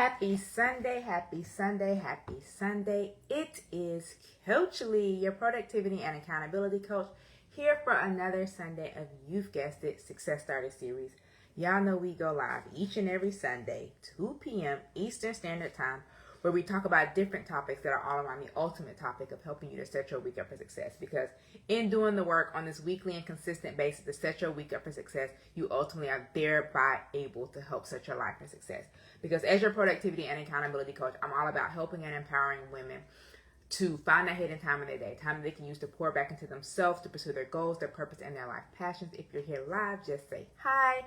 Happy Sunday, happy Sunday, happy Sunday. It is Coach Lee, your productivity and accountability coach, here for another Sunday of, you've guessed it, Success Starter Series. Y'all know we go live each and every Sunday, 2 p.m. Eastern Standard Time, where we talk about different topics that are all around the ultimate topic of helping you to set your week up for success. Because in doing the work on this weekly and consistent basis to set your week up for success, you ultimately are thereby able to help set your life for success. Because as your productivity and accountability coach, I'm all about helping and empowering women to find that hidden time in their day, time that they can use to pour back into themselves, to pursue their goals, their purpose, and their life passions. If you're here live, just say hi.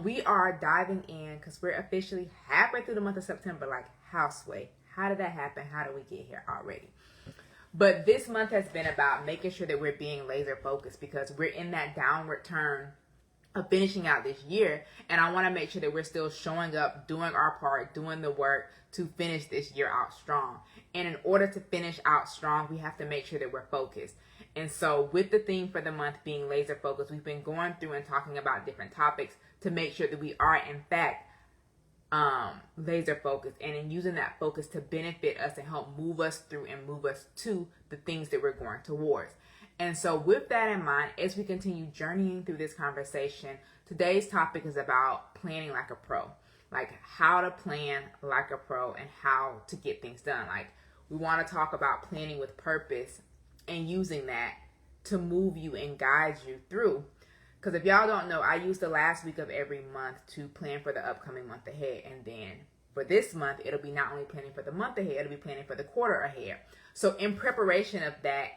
We are diving in because we're officially halfway through the month of September, like houseway. How did that happen? How did we get here already? But this month has been about making sure that we're being laser focused, because we're in that downward turn of finishing out this year, and I want to make sure that we're still showing up, doing our part, doing the work to finish this year out strong. And in order to finish out strong, we have to make sure that we're focused. And so with the theme for the month being laser focused, we've been going through and talking about different topics to make sure that we are in fact laser focused, and in using that focus to benefit us and help move us through and move us to the things that we're going towards. And so with that in mind, as we continue journeying through this conversation, today's topic is about planning like a pro. Like how to plan like a pro and how to get things done. Like we want to talk about planning with purpose and using that to move you and guide you through. Because if y'all don't know, I use the last week of every month to plan for the upcoming month ahead. And then for this month, it'll be not only planning for the month ahead, it'll be planning for the quarter ahead. So in preparation of that,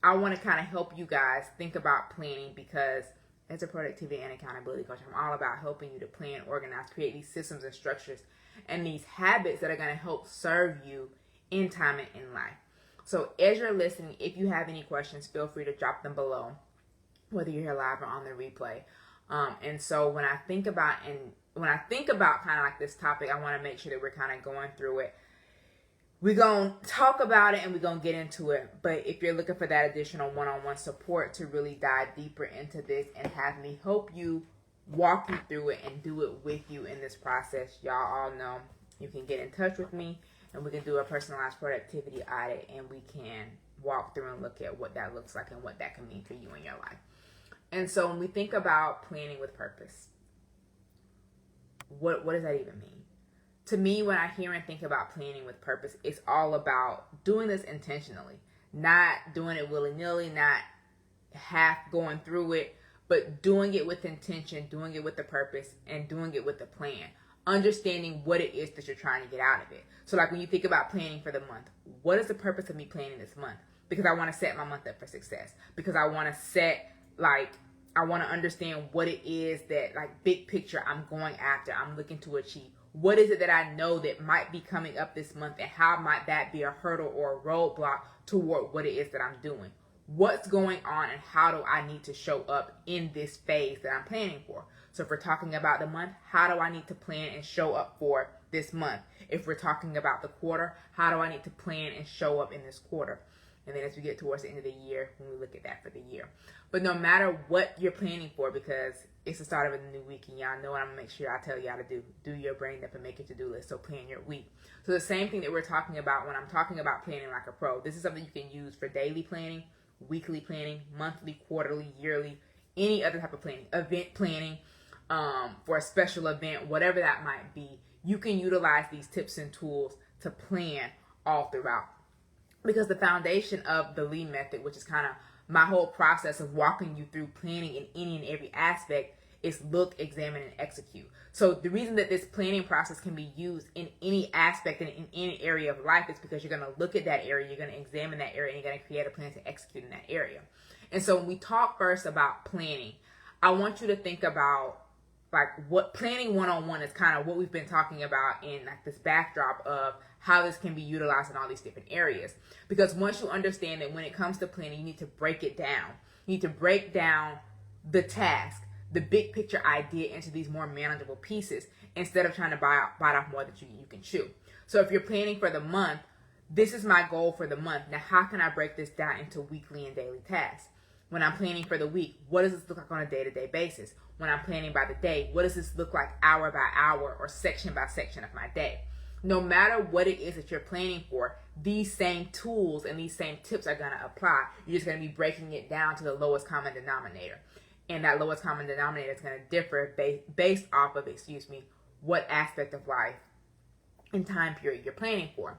I want to kind of help you guys think about planning, because as a productivity and accountability coach, I'm all about helping you to plan, organize, create these systems and structures and these habits that are going to help serve you in time and in life. So as you're listening, if you have any questions, feel free to drop them below, whether you're here live or on the replay. And so when I think about kind of like this topic, I want to make sure that we're kind of going through it. We're going to talk about it and we're going to get into it. But if you're looking for that additional one-on-one support to really dive deeper into this and have me help you, walk you through it and do it with you in this process, y'all all know you can get in touch with me and we can do a personalized productivity audit, and we can walk through and look at what that looks like and what that can mean for you in your life. And so when we think about planning with purpose, what does that even mean? To me, when I hear and think about planning with purpose, it's all about doing this intentionally, not doing it willy-nilly, not half going through it, but doing it with intention, doing it with the purpose, and doing it with a plan, understanding what it is that you're trying to get out of it. So like when you think about planning for the month, what is the purpose of me planning this month? Because I want to set my month up for success, because I want to understand what it is that, like, big picture I'm going after, I'm looking to achieve. What is it that I know that might be coming up this month, and how might that be a hurdle or a roadblock toward what it is that I'm doing? What's going on, and how do I need to show up in this phase that I'm planning for? So if we're talking about the month, how do I need to plan and show up for this month? If we're talking about the quarter, how do I need to plan and show up in this quarter? And then as we get towards the end of the year, when we look at that for the year. But no matter what you're planning for, because it's the start of a new week, and y'all know what I'm going to make sure I tell y'all to do your brain up and make a to-do list. So plan your week. So the same thing that we're talking about when I'm talking about planning like a pro, this is something you can use for daily planning, weekly planning, monthly, quarterly, yearly, any other type of planning, event planning, for a special event, whatever that might be. You can utilize these tips and tools to plan all throughout. Because the foundation of the Lee method, which is kind of my whole process of walking you through planning in any and every aspect, is look, examine, and execute. So the reason that this planning process can be used in any aspect and in any area of life is because you're going to look at that area, you're going to examine that area, and you're going to create a plan to execute in that area. And so when we talk first about planning, I want you to think about like what planning one-on-one is, kind of what we've been talking about in like this backdrop of how this can be utilized in all these different areas. Because once you understand that when it comes to planning, you need to break it down. You need to break down the task, the big picture idea, into these more manageable pieces instead of trying to bite off more than you can chew. So if you're planning for the month, this is my goal for the month. Now, how can I break this down into weekly and daily tasks? When I'm planning for the week, what does this look like on a day-to-day basis? When I'm planning by the day, what does this look like hour by hour or section by section of my day? no matter what it is that you're planning for, these same tools and these same tips are going to apply. You're just going to be breaking it down to the lowest common denominator. And that lowest common denominator is going to differ based off of, what aspect of life and time period you're planning for.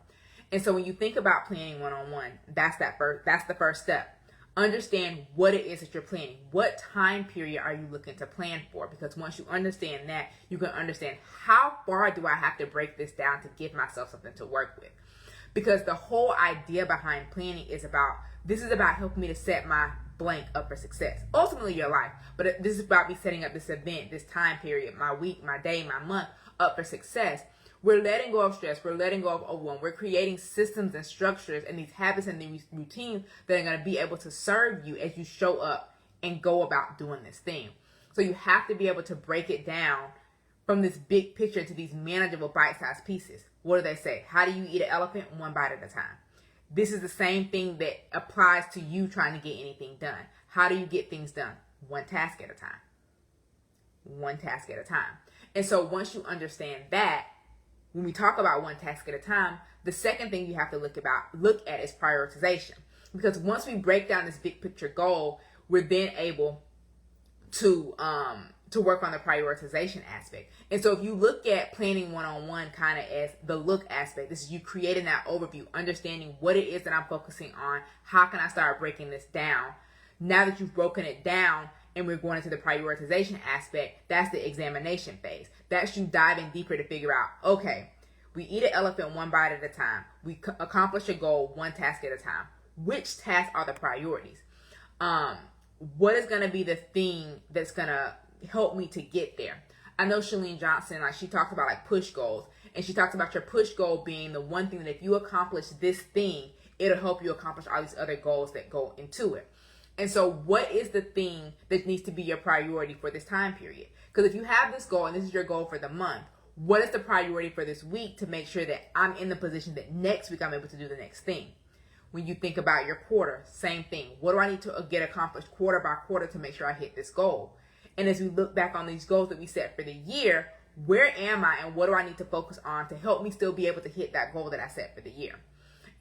And so when you think about planning one-on-one, that's the first step. Understand what it is that you're planning. What time period are you looking to plan for? Because once you understand that, you can understand how far do I have to break this down to give myself something to work with. Because the whole idea behind planning is about helping me to set my blank up for success. Ultimately your life. But this is about me setting up this event, this time period, my week, my day, my month up for success. We're letting go of stress. We're letting go of overwhelm. We're creating systems and structures and these habits and these routines that are going to be able to serve you as you show up and go about doing this thing. So you have to be able to break it down from this big picture to these manageable bite-sized pieces. What do they say? How do you eat an elephant? One bite at a time. This is the same thing that applies to you trying to get anything done. How do you get things done? One task at a time. One task at a time. And so once you understand that, when we talk about one task at a time, the second thing you have to look at is prioritization. Because once we break down this big picture goal, we're then able to work on the prioritization aspect. And so if you look at planning one-on-one kind of as the look aspect, this is you creating that overview, understanding what it is that I'm focusing on. How can I start breaking this down? Now that you've broken it down and we're going into the prioritization aspect, that's the examination phase. That's you diving deeper to figure out, okay, we eat an elephant one bite at a time. We accomplish a goal one task at a time. Which tasks are the priorities? What is going to be the thing that's going to help me to get there? I know Chalene Johnson, she talks about push goals, and she talks about your push goal being the one thing that if you accomplish this thing, it'll help you accomplish all these other goals that go into it. And so what is the thing that needs to be your priority for this time period? Because if you have this goal and this is your goal for the month, what is the priority for this week to make sure that I'm in the position that next week I'm able to do the next thing? When you think about your quarter, same thing. What do I need to get accomplished quarter by quarter to make sure I hit this goal? And as we look back on these goals that we set for the year, where am I and what do I need to focus on to help me still be able to hit that goal that I set for the year?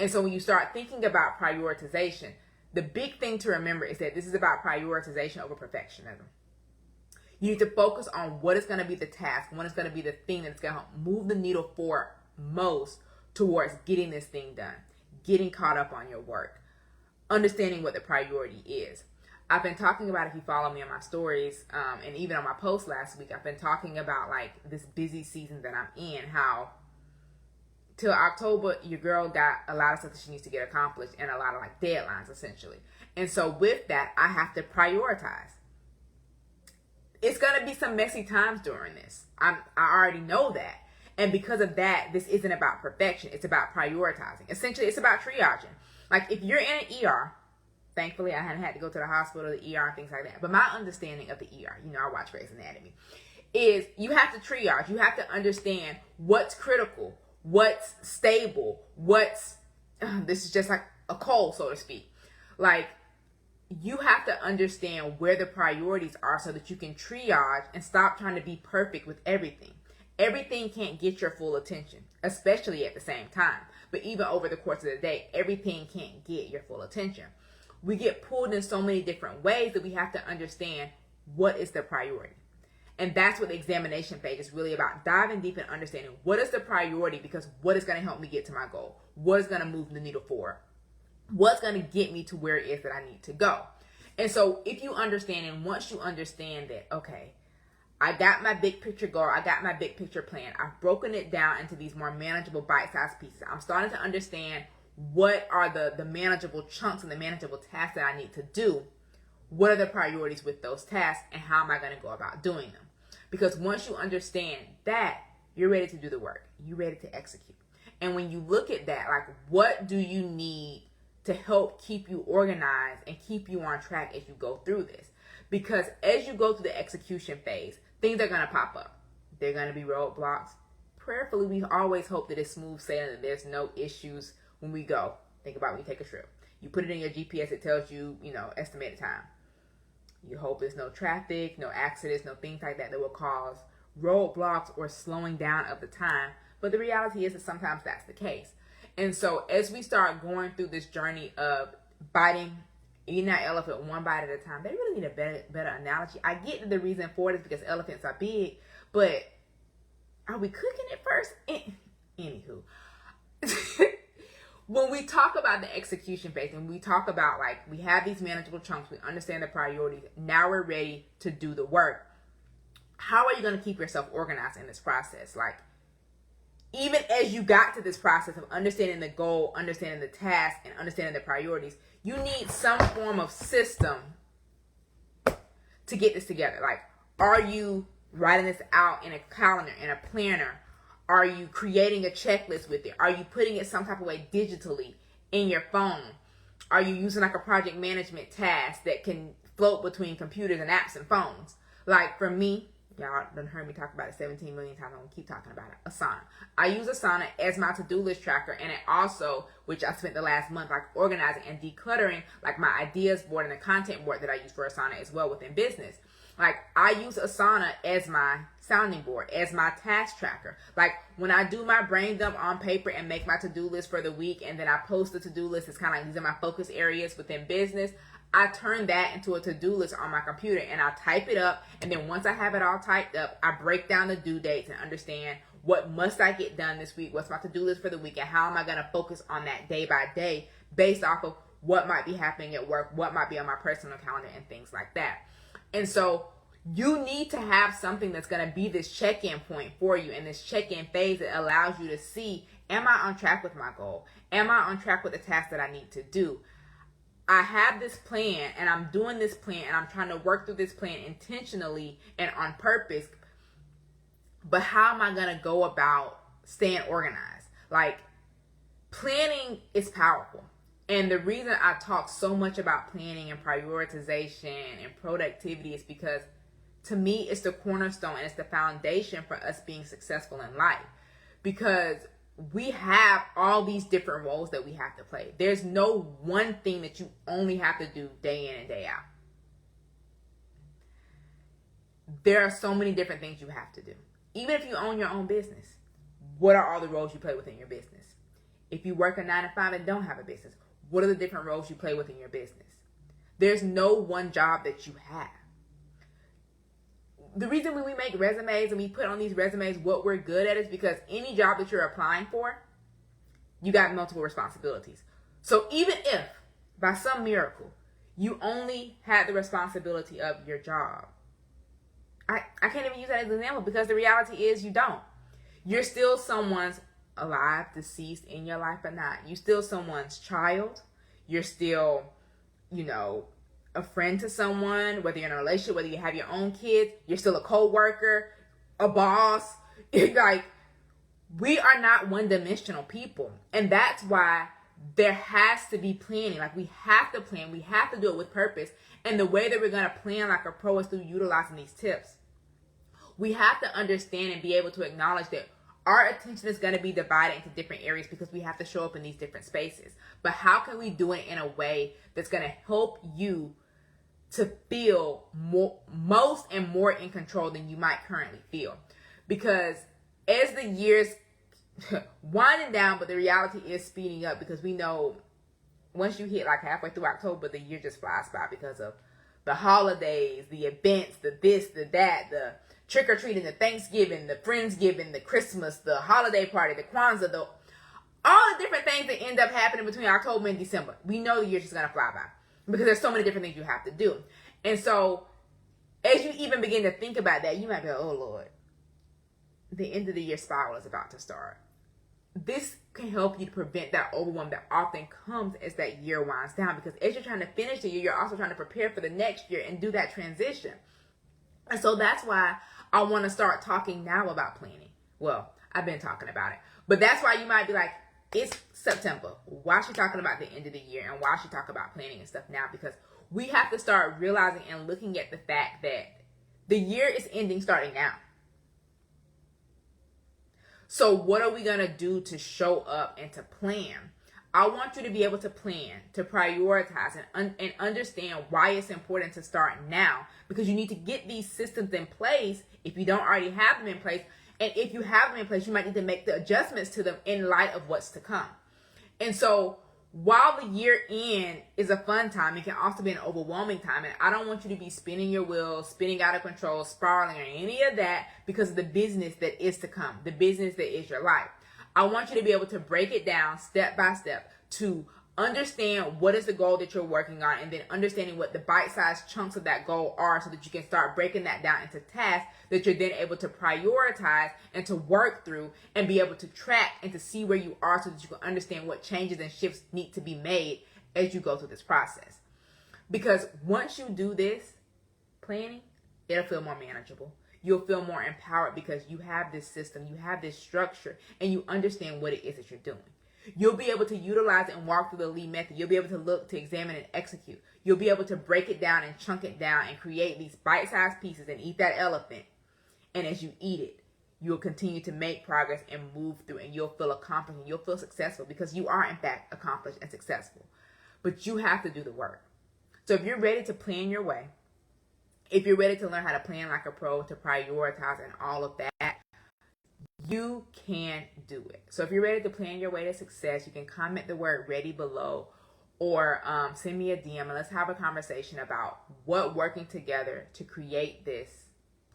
And so when you start thinking about prioritization, the big thing to remember is that this is about prioritization over perfectionism. You need to focus on what is going to be the task, what is going to be the thing that's going to move the needle forward most towards getting this thing done, getting caught up on your work, understanding what the priority is. I've been talking about, if you follow me on my stories, and even on my post last week, I've been talking about this busy season that I'm in, how till October, your girl got a lot of stuff that she needs to get accomplished and a lot of deadlines essentially. And so with that, I have to prioritize. It's going to be some messy times during this. I already know that. And because of that, this isn't about perfection. It's about prioritizing. Essentially, it's about triaging. If you're in an ER, thankfully I hadn't had to go to the hospital, the ER, and things like that. But my understanding of the ER, I watch Grey's Anatomy, is you have to triage. You have to understand what's critical, what's stable, this is just like a cold, so to speak. You have to understand where the priorities are so that you can triage and stop trying to be perfect with everything. Everything can't get your full attention, especially at the same time. But even over the course of the day, everything can't get your full attention. We get pulled in so many different ways that we have to understand what is the priority. And that's what the examination phase is really about, diving deep and understanding what is the priority, because what is going to help me get to my goal? What is going to move the needle forward? What's going to get me to where it is that I need to go? And so if you understand, and once you understand that, okay, I got my big picture goal, I got my big picture plan, I've broken it down into these more manageable bite-sized pieces. I'm starting to understand what are the manageable chunks and the manageable tasks that I need to do. What are the priorities with those tasks, and how am I going to go about doing them? Because once you understand that, you're ready to do the work. You're ready to execute. And when you look at that, what do you need to help keep you organized and keep you on track as you go through this? Because as you go through the execution phase, things are going to pop up. They're going to be roadblocks. Prayerfully, we always hope that it's smooth sailing, that there's no issues when we go. Think about when you take a trip. You put it in your GPS, it tells you, estimated time. You hope there's no traffic, no accidents, no things like that will cause roadblocks or slowing down of the time. But the reality is that sometimes that's the case. And so as we start going through this journey of eating that elephant one bite at a time, they really need a better analogy. I get that the reason for it is because elephants are big, but are we cooking it first? Anywho. When we talk about the execution phase, and we talk about, like, we have these manageable chunks, we understand the priorities, now we're ready to do the work. How are you going to keep yourself organized in this process? Like, even as you got to this process of understanding the goal, understanding the task, and understanding the priorities, you need some form of system to get this together. Like, are you writing this out in a calendar, in a planner? Are you creating a checklist with it? Are you putting it some type of way digitally in your phone? Are you using like a project management task that can float between computers and apps and phones? Like for me, y'all done heard me talk about it 17 million times. I'm going to keep talking about it. Asana. I use Asana as my to-do list tracker, and it also, which I spent the last month like organizing and decluttering like my ideas board and the content board that I use for Asana as well within business. Like, I use Asana as my sounding board, as my task tracker. Like, when I do my brain dump on paper and make my to-do list for the week, and then I post the to-do list, it's kind of like these are my focus areas within business. I turn that into a to-do list on my computer, and I type it up. And then once I have it all typed up, I break down the due dates and understand what must I get done this week, what's my to-do list for the week, and how am I going to focus on that day by day based off of what might be happening at work, what might be on my personal calendar, and things like that. And so you need to have something that's going to be this check-in point for you, and this check-in phase that allows you to see, am I on track with my goal? Am I on track with the task that I need to do? I have this plan, and I'm doing this plan, and I'm trying to work through this plan intentionally and on purpose. But how am I going to go about staying organized? Like, planning is powerful. And the reason I talk so much about planning and prioritization and productivity is because, to me, it's the cornerstone and it's the foundation for us being successful in life. Because we have all these different roles that we have to play. There's no one thing that you only have to do day in and day out. There are so many different things you have to do. Even if you own your own business, what are all the roles you play within your business? If you work a 9-to-5 and don't have a business, what are the different roles you play within your business? There's no one job that you have. The reason when we make resumes and we put on these resumes what we're good at is because any job that you're applying for, you got multiple responsibilities. So even if, by some miracle, you only had the responsibility of your job, I can't even use that as an example because the reality is you don't. You're still someone's alive, deceased in your life or not. You're still someone's child. You're still, a friend to someone, whether you're in a relationship, whether you have your own kids, you're still a co-worker, a boss. Like, we are not one-dimensional people. And that's why there has to be planning. Like, we have to plan. We have to do it with purpose. And the way that we're going to plan like a pro is through utilizing these tips. We have to understand and be able to acknowledge that our attention is going to be divided into different areas because we have to show up in these different spaces. But how can we do it in a way that's going to help you to feel most and more in control than you might currently feel? Because as the years winding down, but the reality is speeding up, because we know once you hit like halfway through October, the year just flies by because of the holidays, the events, the this, the that, the trick-or-treating, the Thanksgiving, the Friendsgiving, the Christmas, the holiday party, the Kwanzaa, all the different things that end up happening between October and December. We know the year's just going to fly by because there's so many different things you have to do. And so as you even begin to think about that, you might be like, oh Lord, the end of the year spiral is about to start. This can help you to prevent that overwhelm that often comes as that year winds down, because as you're trying to finish the year, you're also trying to prepare for the next year and do that transition. And so that's why I want to start talking now about planning. Well, I've been talking about it, but that's why you might be like, it's September. Why is she talking about the end of the year? And why is she talking about planning and stuff now? Because we have to start realizing and looking at the fact that the year is ending starting now. So what are we going to do to show up and to plan? I want you to be able to plan, to prioritize, and understand why it's important to start now, because you need to get these systems in place if you don't already have them in place. And if you have them in place, you might need to make the adjustments to them in light of what's to come. And so while the year end is a fun time, it can also be an overwhelming time. And I don't want you to be spinning your wheels, spinning out of control, spiraling, or any of that because of the business that is to come, the business that is your life. I want you to be able to break it down step by step to understand what is the goal that you're working on, and then understanding what the bite-sized chunks of that goal are so that you can start breaking that down into tasks that you're then able to prioritize and to work through and be able to track and to see where you are so that you can understand what changes and shifts need to be made as you go through this process. Because once you do this planning, it'll feel more manageable. You'll feel more empowered because you have this system, you have this structure, and you understand what it is that you're doing. You'll be able to utilize and walk through the Lee method. You'll be able to look, to examine, and execute. You'll be able to break it down and chunk it down and create these bite-sized pieces and eat that elephant. And as you eat it, you'll continue to make progress and move through, and you'll feel accomplished and you'll feel successful because you are, in fact, accomplished and successful. But you have to do the work. So if you're ready to plan your way, if you're ready to learn how to plan like a pro, to prioritize and all of that, you can do it. So if you're ready to plan your way to success, you can comment the word ready below, or send me a DM and let's have a conversation about what working together to create this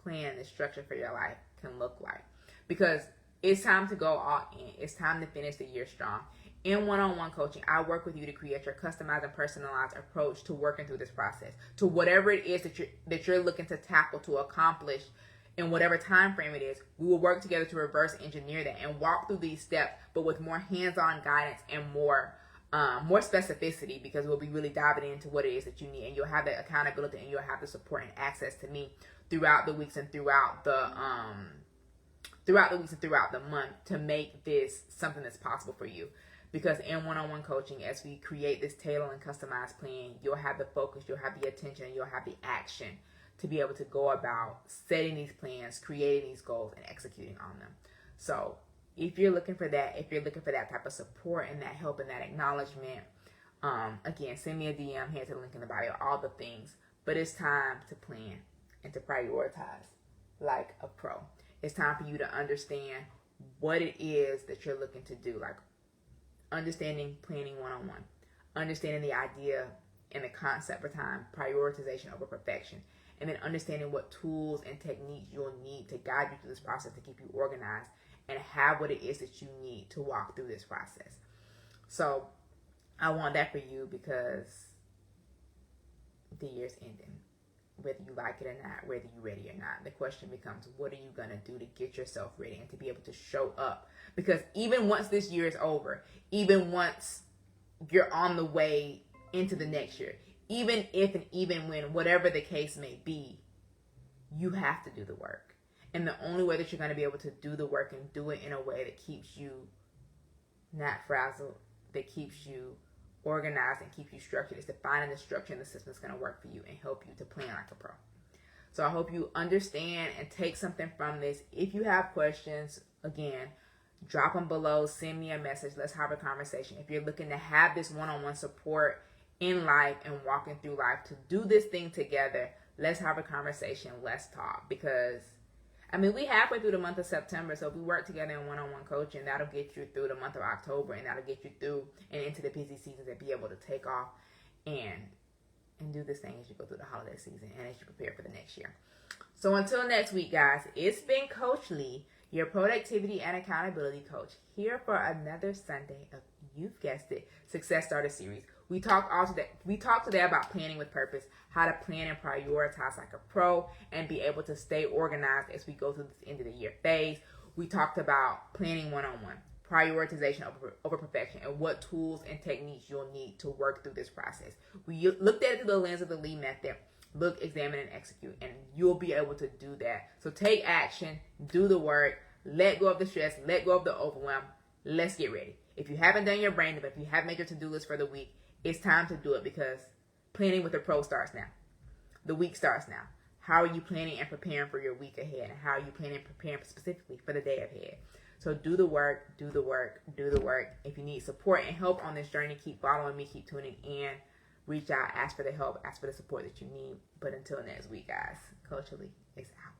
plan, this structure for your life can look like. Because it's time to go all in. It's time to finish the year strong. In one-on-one coaching, I work with you to create your customized and personalized approach to working through this process, to whatever it is that you're looking to tackle, to accomplish in whatever time frame it is. We will work together to reverse engineer that and walk through these steps, but with more hands-on guidance and more specificity, because we'll be really diving into what it is that you need, and you'll have that accountability and you'll have the support and access to me throughout the weeks and throughout the month to make this something that's possible for you. Because in one-on-one coaching, as we create this tailored and customized plan, you'll have the focus, you'll have the attention, and you'll have the action to be able to go about setting these plans, creating these goals, and executing on them. So if you're looking for that, if you're looking for that type of support and that help and that acknowledgement, again, send me a DM, head to the link in the bio, all the things. But it's time to plan and to prioritize like a pro. It's time for you to understand what it is that you're looking to do, like understanding planning one-on-one, understanding the idea and the concept for time, prioritization over perfection, and then understanding what tools and techniques you'll need to guide you through this process to keep you organized and have what it is that you need to walk through this process. So I want that for you because the year's ending. Whether you like it or not, whether you're ready or not, the question becomes, what are you going to do to get yourself ready and to be able to show up? Because even once this year is over, even once you're on the way into the next year, even if and even when, whatever the case may be, you have to do the work. And the only way that you're going to be able to do the work and do it in a way that keeps you not frazzled, that keeps you organized and keep you structured, is to find the structure and the system that's going to work for you and help you to plan like a pro. So I hope you understand and take something from this. If you have questions, again, drop them below, send me a message, let's have a conversation. If you're looking to have this one-on-one support in life and walking through life to do this thing together, let's have a conversation, let's talk. Because we halfway through the month of September, so if we work together in one-on-one coaching, that'll get you through the month of October, and that'll get you through and into the busy seasons and be able to take off and do this thing as you go through the holiday season and as you prepare for the next year. So until next week, guys, it's been Coach Lee, your productivity and accountability coach, here for another Sunday of, you've guessed it, Success Starter Series. We talked today about planning with purpose, how to plan and prioritize like a pro and be able to stay organized as we go through this end of the year phase. We talked about planning one-on-one, prioritization over perfection, and what tools and techniques you'll need to work through this process. We looked at it through the lens of the Lee method. Look, examine, and execute, and you'll be able to do that. So take action, do the work, let go of the stress, let go of the overwhelm. Let's get ready. If you haven't done your brain dump, if you haven't made your to-do list for the week, it's time to do it, because planning with a pro starts now. The week starts now. How are you planning and preparing for your week ahead? And how are you planning and preparing specifically for the day ahead? So do the work, do the work, do the work. If you need support and help on this journey, keep following me, keep tuning in. Reach out, ask for the help, ask for the support that you need. But until next week, guys, Coach Lee is out.